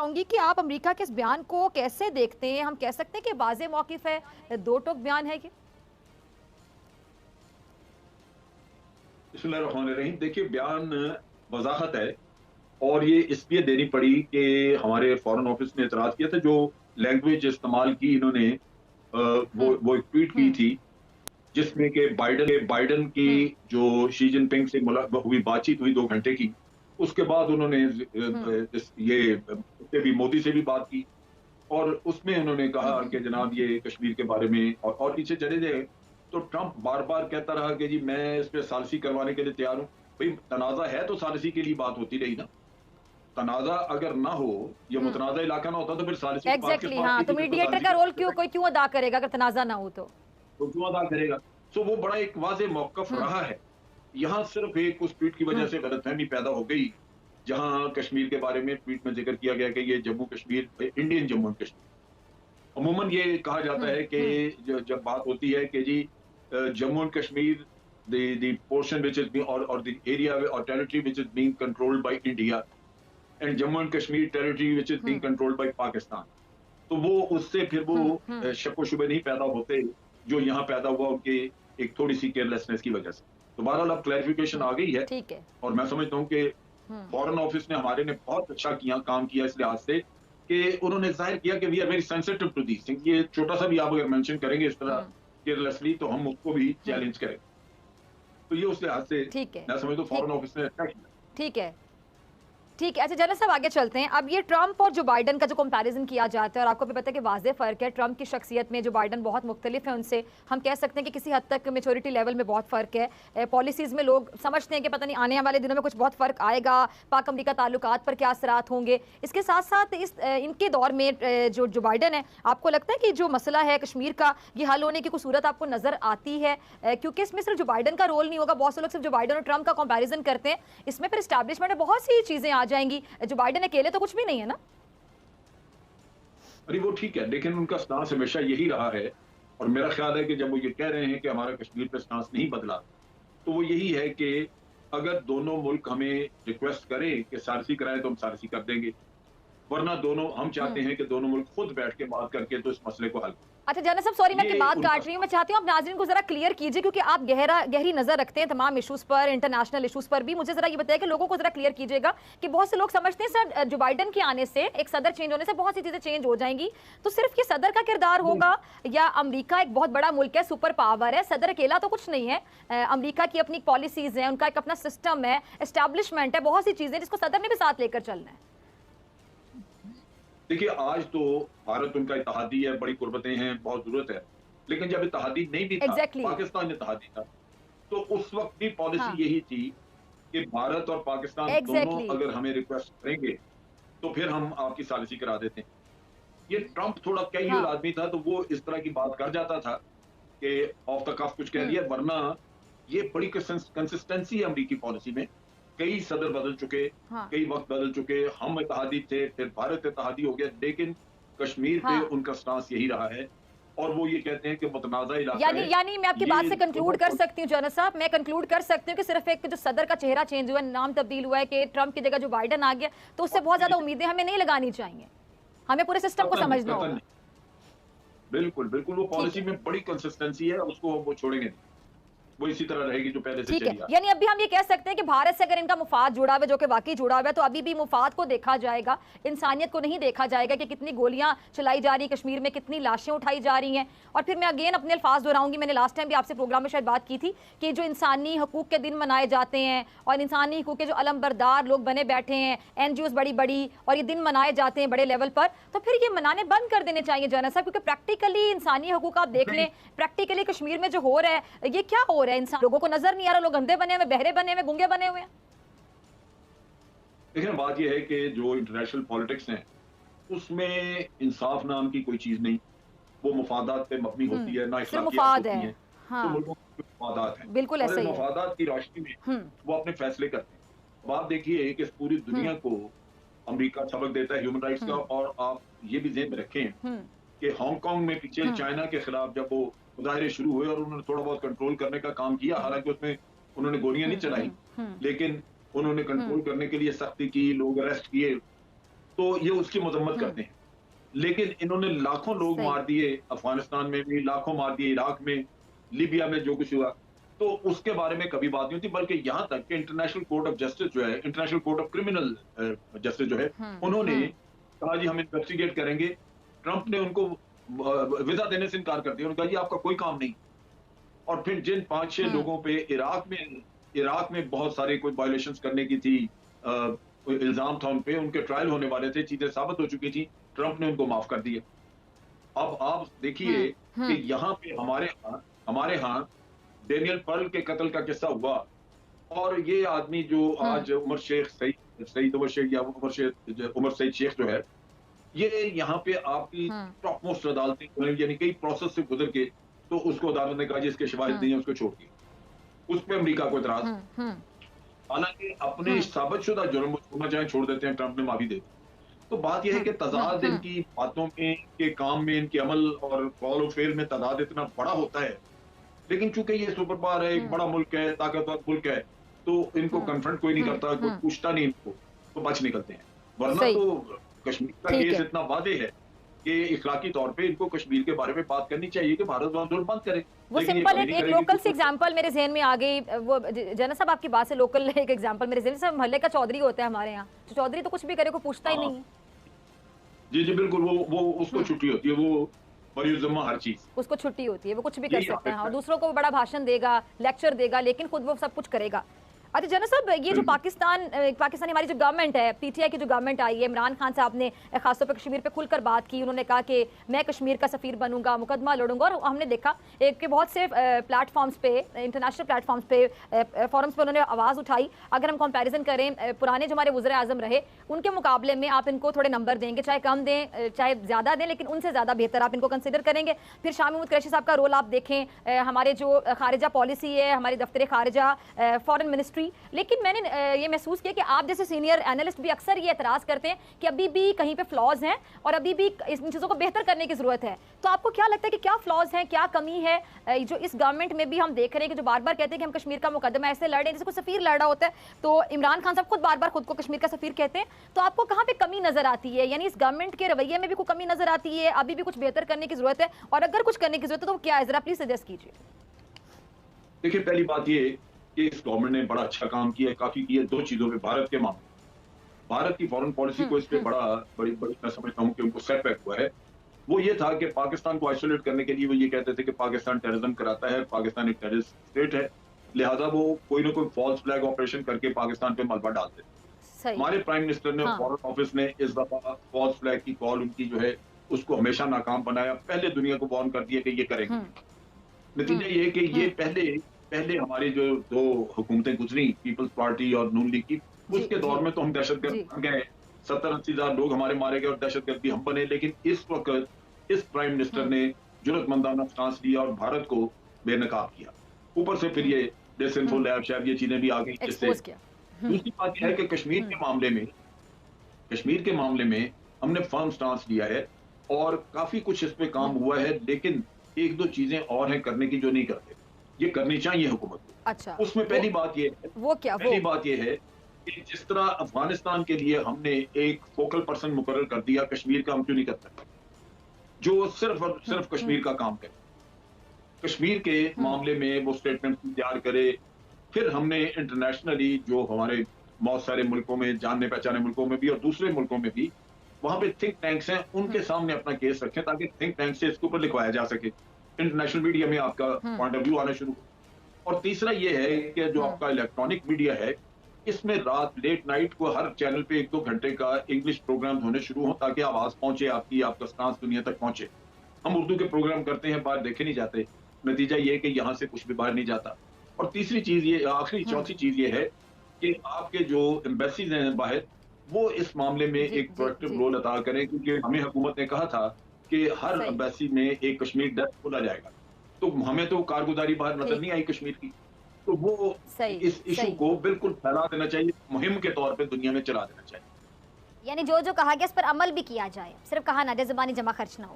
चाहूंगी कि आप अमेरिका के इस बयान को कैसे देखते हैं। हम कह सकते हैं कि वाज़ेह मौक़िफ़ है, दो टोक बयान है ये। बिस्मिल्लाहिर्रहमानिर्रहीम। देखिए, बयान वज़ाहत है और ये इसलिए देनी पड़ी कि हमारे फॉरेन ऑफिस ने एतराज़ किया था। जो लैंग्वेज इस्तेमाल की इन्होंने, हम्म वो एक ट्वीट की हम्म थी जिसमें कि बाइडेन की हम्म जो शी जिनपिंग से हुई बातचीत हुई 2 घंटे की। उसके बाद उन्होंने हम्म उससे भी मोदी से भी बात की और उसमें उन्होंने कहा हम्म कि जनाब ये कश्मीर के बारे में और पीछे चले जाए तो ट्रंप बार बार कहता रहा कि जी मैं इस पे सालिसी करवाने के लिए तैयार हूं। भाई, तनाजा है तो सालिसी के लिए बात होती रही ना। तनाजा अगर ना हो या हम्म मुतनाज़ा इलाका ना होता तो फिर सालिसी की बात किस एग्जैक्टली बात हाँ, की तो थी, फिर तो मीडिएटर सालिसी का रोल की क्यों कोई क्यों अदा करेगा अगर तनाज़ा ना हो तो। तो क्यों अदा करेगा। सो वो बड़ा एक वाज़ेह मौक़िफ़ हम्म रहा है। यहाँ सिर्फ एक उस ट्वीट की वजह हम्म से गलतफहमी पैदा हो गई, जहाँ कश्मीर के बारे में ट्वीट में ज़िक्र किया गया कि ये जम्मू कश्मीर इंडियन जम्मू एंड कश्मीर। अमूमन ये कहा जाता है कि हम्म जब बात होती है कि जी Jammu and Kashmir, the portion which is being और द एरिया और territory which is being controlled by India and Jammu and Kashmir territory which is being hmm controlled by Pakistan. तो वो उससे फिर वो हम्म शक व शुबे नहीं पैदा होते जो यहाँ पैदा हुआ उनके एक थोड़ी सी केयरलेसनेस की वजह से। तो बहरहाल अब क्लैरिफिकेशन आ गई है ठीक है। और मैं समझता हूँ कि हम्म फॉरेन ऑफिस ने हमारे ने बहुत अच्छा किया, काम किया इस लिहाज से कि उन्होंने जाहिर किया कि we are very sensitive to these things. ये छोटा सा भी आप अगर मेंशन करेंगे इस तरह हम्म केयरलेसली तो हम उसको भी हम्म चैलेंज करें। तो ये उस लिहाज से ठीक है। मैं समझता हूँ ठीक फॉरेन ऑफिस ने अच्छा किया। ठीक है। ठीक है। अच्छा जनरल साहब आगे चलते हैं। अब ये ट्रंप और जो बाइडेन का जो कंपैरिजन किया जाता है और आपको भी पता है कि वाज़ेह फ़र्क है ट्रंप की शख्सियत में, जो बाइडेन बहुत मुख्तलिफ है उनसे। हम कह सकते हैं कि किसी हद तक मैच्योरिटी लेवल में बहुत फ़र्क है। पॉलिसीज़ में लोग समझते हैं कि पता नहीं आने वाले दिनों में कुछ बहुत फ़र्क आएगा, पाक अमरीका ताल्लुकात पर क्या असरात होंगे। इसके साथ साथ इनके दौर में जो बाइडेन है, आपको लगता है कि जो मसला है कश्मीर का, ये हल होने की कोई सूरत आपको नज़र आती है? क्योंकि इसमें सिर्फ जो बाइडेन का रोल नहीं होगा, बहुत से लोग सिर्फ जो बाइडेन और ट्रंप का कंपैरिजन करते हैं, इसमें फिर एस्टैब्लिशमेंट में बहुत सी चीज़ें आ जाएंगी। जो बाइडेन अकेले तो कुछ भी नहीं है ना। अरे वो ठीक है, लेकिन उनका स्टांस हमेशा यही रहा है और मेरा ख्याल है कि जब वो ये कह रहे हैं कि हमारा कश्मीर पे स्टांस नहीं बदला, तो वो यही है कि अगर दोनों मुल्क हमें रिक्वेस्ट करें कि सारसी कराएं तो हम सारसी कर देंगे, वरना दोनों हम चाहते हम्म हैं कि दोनों मुल्क खुद बैठ के बात करके तो इस मसले को हल करें। अच्छा जनरल साहब, सॉरी मैं आपकी ये बात उनका काट रही हूँ। मैं चाहती हूँ आप नाज़रीन को जरा क्लियर कीजिए, क्योंकि आप गहरी नजर रखते हैं तमाम इश्यूज पर, इंटरनेशनल इश्यूज पर भी। मुझे जरा ये बताइए कि लोगों को जरा क्लियर कीजिएगा कि बहुत से लोग समझते हैं सर जो बाइडेन के आने से, एक सदर चेंज होने से बहुत सी चीजें चेंज हो जाएंगी। तो सिर्फ ये सदर का किरदार होगा, या अमरीका एक बहुत बड़ा मुल्क है, सुपर पावर है, सदर अकेला तो कुछ नहीं है। अमरीका की अपनी पॉलिसीज है, उनका एक अपना सिस्टम है, एस्टैब्लिशमेंट है, बहुत सी चीजें जिसको सदर ने भी साथ लेकर चलना है। देखिए, आज तो भारत उनका इत्तेहादी है, बड़ी कुर्बतें हैं, बहुत जरूरत है। लेकिन जब इत्तेहादी नहीं भी था, एग्जैक्टली पाकिस्तान इत्तेहादी था, तो उस वक्त भी पॉलिसी हाँ यही थी कि भारत और पाकिस्तान दोनों एग्जैक्टली अगर हमें रिक्वेस्ट करेंगे तो फिर हम आपकी सालिसी करा देते हैं। ये ट्रंप थोड़ा कैजुअल हाँ आदमी था तो वो इस तरह की बात कर जाता था कि ऑफ द कफ कुछ कह दिया, वरना ये बड़ी कंसिस्टेंसी है अमरीकी पॉलिसी में। कई सदर बदल चुके, हाँ कई वक्त बदल चुके, हम इत्तेहादी थे, फिर भारत इत्तेहादी हो गया, लेकिन कश्मीर पे हाँ उनका स्टांस यही रहा है और वो ये कहते हैं कि मुतनाज़ा इलाका यानी है। यानी मैं आपकी बात ये से कंक्लूड कर दोनों सकती हूँ जनरल साहब, मैं कंक्लूड कर सकती हूँ कि सिर्फ एक जो सदर का चेहरा चेंज हुआ है, नाम तब्दील हुआ है, कि ट्रंप की जगह जो बाइडेन आ गया, तो उससे बहुत ज्यादा उम्मीदें हमें नहीं लगानी चाहिए। हमें पूरे सिस्टम को कतन नहीं, समझना कतन होगा। नहीं। बिल्कुल, बिल्कुल वो ठीक पॉलिसी है। में बड़ी कंसिस्टेंसी है, उसको वो छोड़ेंगे नहीं। वो इसी तरह रहेगी जो पहले से ठीक है, चली आ रही यानी अभी हम ये कह सकते हैं कि भारत से अगर इनका मुफाद जुड़ा हुआ है, जो कि वाकई जुड़ा हुआ है, तो अभी भी मुफाद को देखा जाएगा, इंसानियत को नहीं देखा जाएगा कि कितनी गोलियां चलाई जा रही हैं कश्मीर में, कितनी लाशें उठाई जा रही हैं। और फिर मैं अगेन अपने अल्फाज दोहराऊंगी, मैंने लास्ट टाइम भी आपसे प्रोग्राम में शायद बात की थी कि जो इंसानी हकूक के दिन मनाए जाते हैं और इंसानी हकूक के जो अलमबरदार लोग बने बैठे हैं, NGOs बड़ी बड़ी, और ये दिन मनाए जाते हैं बड़े लेवल पर, तो फिर ये मनाने बंद कर देने चाहिए जनरल साहब, क्योंकि प्रैक्टिकली इंसानी हकूक आप देख है। लें, प्रैक्टिकली कश्मीर में जो हो रहा है, ये क्या हो रहा है, इंसान लोगों को नजर नहीं आ रहा, लोग अंधे बने हुए, बहरे बने हुए, गूंगे बने हुए हैं। देखिए, बात यह है कि जो इंटरनेशनल पॉलिटिक्स है उसमें इंसाफ नाम की कोई चीज नहीं। वो मुफादात पे मबनी होती है, ना सिर्फ इखलाकियात मुफाद होती है। हैं। तो हाँ मुल्कों के मुफादात हैं बिल्कुल और ऐसा इन ही है। मुफादात की रोशनी में हम्म वो अपने फैसले करते हैं। अब आप देखिए कि इस पूरी दुनिया हम्म को अमेरिका सबक देता है ह्यूमन राइट्स का। हम्म और आप ये भी ज़हन में रखें हम्म कि हांगकांग में पीछे हम्म चाइना के खिलाफ जब वो मुजाहरे शुरू हुए और उन्होंने थोड़ा बहुत कंट्रोल करने का काम किया, हम्म हालांकि उसमें उन्होंने गोलियां नहीं हम्म चलाई, हम्म हम्म लेकिन उन्होंने हम्म कंट्रोल करने के लिए सख्ती की, लोग अरेस्ट किए। तो ये उसकी मजम्मत करते हैं। लेकिन इन्होंने लाखों लोग सही। मार दिए, अफगानिस्तान में भी लाखों मार दिए, इराक में, लीबिया में जो कुछ हुआ, तो उसके बारे में कभी बात नहीं होती। बल्कि यहाँ तक कि इंटरनेशनल कोर्ट ऑफ जस्टिस जो है, international court of criminal justice जो है, उन्होंने कहा जी हम इन्वेस्टिगेट करेंगे। ट्रंप ने उनको वीजा देने से इनकार कर दिया, उन्होंने कहा जी आपका कोई काम नहीं। और फिर जिन 5-6 लोगों पे इराक में बहुत सारे कोई वायलेशंस करने की थी, इल्जाम था उन पे, उनके ट्रायल होने वाले थे, चीजें साबित हो चुकी थी, ट्रंप ने उनको माफ कर दिया। अब आप देखिए कि यहाँ पे हमारे यहाँ डेनियल पर्ल के कत्ल का किस्सा हुआ, और ये आदमी जो आज उमर शेख सईद उमर शेख या उमर सईद शेख जो है, ये यहाँ पे आपकी टॉप मोस्ट अदालतें यानी कई प्रोसेस से गुजर के, तो उसको अदालत ने कहा जी इसके शवाहिद नहीं है, उसको छोड़ दिया। उस पे अमेरिका को इतराज। हालांकि अपने साबितशुदा जुर्म छोड़ना चाहे छोड़ देते हैं, ट्रंप ने माफी दे दी। तो बात यह है कि तजाद इनकी बातों में, इनके काम में, इनके अमल और कॉल और फेल में तजाद इतना बड़ा होता है, लेकिन चूंकि ये सुपर पावर है, एक बड़ा मुल्क है, ताकतवर मुल्क है, तो इनको कन्फ्रंट कोई नहीं करता, कोई पूछता नहीं इनको, तो बच निकलते हैं। वरना तो कश्मीर का केस इतना वादे है कि इखलाकी तौर पे इनको कश्मीर के बारे में बात करनी चाहिए कि भारत आंदोलन बंद करे। वो सिंपल एक लोकल से एग्जांपल मेरे जहन में आ गई, वो जना साहब आपकी बात से लोकल एक एग्जांपल मेरे जहन से, मोहल्ले का चौधरी होता है हमारे यहाँ, तो चौधरी तो कुछ भी करे, को पूछता ही नहीं है। जी जी बिल्कुल, वो उसको छुट्टी होती है, वो बरीउज़्ज़म्मा हर चीज, उसको छुट्टी होती है, वो कुछ भी कर सकते हैं और दूसरों को वो बड़ा भाषण देगा, लेक्चर देगा, लेकिन खुद वो सब कुछ करेगा। अच्छा जना साहब, ये जो पाकिस्तानी हमारी जो गवर्नमेंट है, पीटीआई की जो गवर्नमेंट आई है, इमरान खान साहब ने खासतौर पर कश्मीर पे खुलकर बात की, उन्होंने कहा कि मैं कश्मीर का सफीर बनूंगा, मुकदमा लड़ूंगा, और हमने देखा कि बहुत से प्लेटफॉर्म्स पे, इंटरनेशनल प्लेटफॉर्म्स पे, फोरम्स पे उन्होंने आवाज़ उठाई। अगर हम कंपैरिजन करें पुराने जो हमारे वज़ीर आज़म रहे उनके मुकाबले में, आप इनको थोड़े नंबर देंगे, चाहे कम दें चाहे ज़्यादा दें, लेकिन उनसे ज़्यादा बेहतर आप इनको कंसिडर करेंगे। फिर शाह महमूद कुरैशी साहब का रोल आप देखें, हमारे जो खारिजा पॉलिसी है, हमारी दफ्तर खारिजा, फॉरेन मिनिस्ट्री, लेकिन मैंने ये महसूस किया कि आप जैसे सीनियर एनालिस्ट भी अक्सर ये एतराज़ करते हैं कि अभी भी कहीं पे फ्लॉज हैं और अभी भी इन चीज़ों को बेहतर करने की ज़रूरत है। तो आपको क्या लगता है कि क्या फ्लॉज हैं, क्या कमी है जो इस गवर्नमेंट में भी हम देख रहे हैं कि जो बार बार कहते हैं कि हम कश्मीर का मुकदमा ऐसे लड़ रहे हैं जैसे कोई सफ़ीर लड़ रहा होता है, तो इमरान खान साहब खुद बार बार खुद को कश्मीर का सफ़ीर कहते हैं, तो आपको कहाँ पे कमी नज़र आती है? यानी इस गवर्नमेंट के रवैये में भी कोई कमी नज़र आती है, अभी भी कुछ बेहतर करने की ज़रूरत है, और अगर कुछ करने की ज़रूरत है तो क्या है, ज़रा प्लीज़ सजेस्ट कीजिए। देखिए, पहली बात ये कि इस गवर्नमेंट ने बड़ा अच्छा काम किया है, काफी किया दो चीजों में। भारत के मामले, भारत की फॉरेन पॉलिसी को इस पे बड़ी मैं समझता हूँ कि उनको सेटबैक हुआ है। वो ये था कि पाकिस्तान को आइसोलेट करने के लिए वो ये कहते थे कि पाकिस्तान टेररिज्म कराता है, पाकिस्तान एक टेररिस्ट स्टेट है, लिहाजा वो कोई ना कोई फॉल्स फ्लैग ऑपरेशन करके पाकिस्तान पे मलबा डालते थे। हमारे प्राइम मिनिस्टर ने, फॉरेन ऑफिस ने इस दफा फॉल्स फ्लैग की कॉल उनकी जो है उसको हमेशा नाकाम बनाया, पहले दुनिया को वार्न कर दिया कि ये करेंगे। नतीजा ये कि ये पहले हमारी जो दो हुकूमतें गुजरी, पीपल्स पार्टी और नून लीग की, उसके दौर में तो हम दहशतगर्द बन गए, 70-80 हजार लोग हमारे मारे गए और दहशतगर्द भी हम बने। लेकिन इस वक्त इस प्राइम मिनिस्टर ने जुर्रतमंदाना स्टांस लिया और भारत को बेनकाब किया। ऊपर से फिर ये डिसइंफो लैब शैब ये चीजें भी आ गई, जिससे दूसरी बात यह है कि कश्मीर के मामले में हमने फर्म स्टांस लिया है और काफी कुछ इस पे काम हुआ है, लेकिन एक दो चीजें और हैं करने की जो नहीं करते, ये करनी चाहिए हुकूमत को। अच्छा, उसमें पहली बात ये है, बात ये है कि जिस तरह अफगानिस्तान के लिए हमने एक फोकल पर्सन मुकर्रर कर दिया, कश्मीर का हम क्यों नहीं कर सकते, जो सिर्फ और सिर्फ कश्मीर का काम करे, कश्मीर के मामले में वो स्टेटमेंट तैयार करे। फिर हमने इंटरनेशनली जो हमारे बहुत सारे मुल्कों में, जानने पहचाने मुल्कों में भी और दूसरे मुल्कों में भी, वहां पे थिंक टैंक्स हैं, उनके सामने अपना केस रखें ताकि थिंक टैंक से इसके ऊपर लिखवाया जा सके, इंटरनेशनल मीडिया में आपका पॉइंट ऑफ व्यू आना शुरू। और तीसरा ये है कि जो आपका इलेक्ट्रॉनिक मीडिया है, इसमें रात लेट नाइट को हर चैनल पे 1-2 घंटे का इंग्लिश प्रोग्राम होने शुरू हो ताकि आवाज पहुंचे आपका स्टांस दुनिया तक पहुंचे। हम उर्दू के प्रोग्राम करते हैं, बाहर देखे नहीं जाते, नतीजा ये है कि यहाँ से कुछ भी बाहर नहीं जाता। और तीसरी चीज ये, आखिरी चौथी चीज ये है कि आपके जो एम्बेसीज हैं बाहर, वो इस मामले में एक प्रोएक्टिव रोल अदा करें, क्योंकि हमें हुकूमत ने कहा था कि हर एम्बेसी में एक कश्मीर डेस्क खोला जाएगा, तो हमें तो कारगुजारी बाहर नजर नहीं आई कश्मीर की, तो वो इस इशू को बिल्कुल फैला देना चाहिए, मुहिम के तौर पे दुनिया में चला देना चाहिए। यानी जो जो कहा गया इस पर अमल भी किया जाए, सिर्फ कहा ना जाए, ज़बानी जमा खर्च ना हो।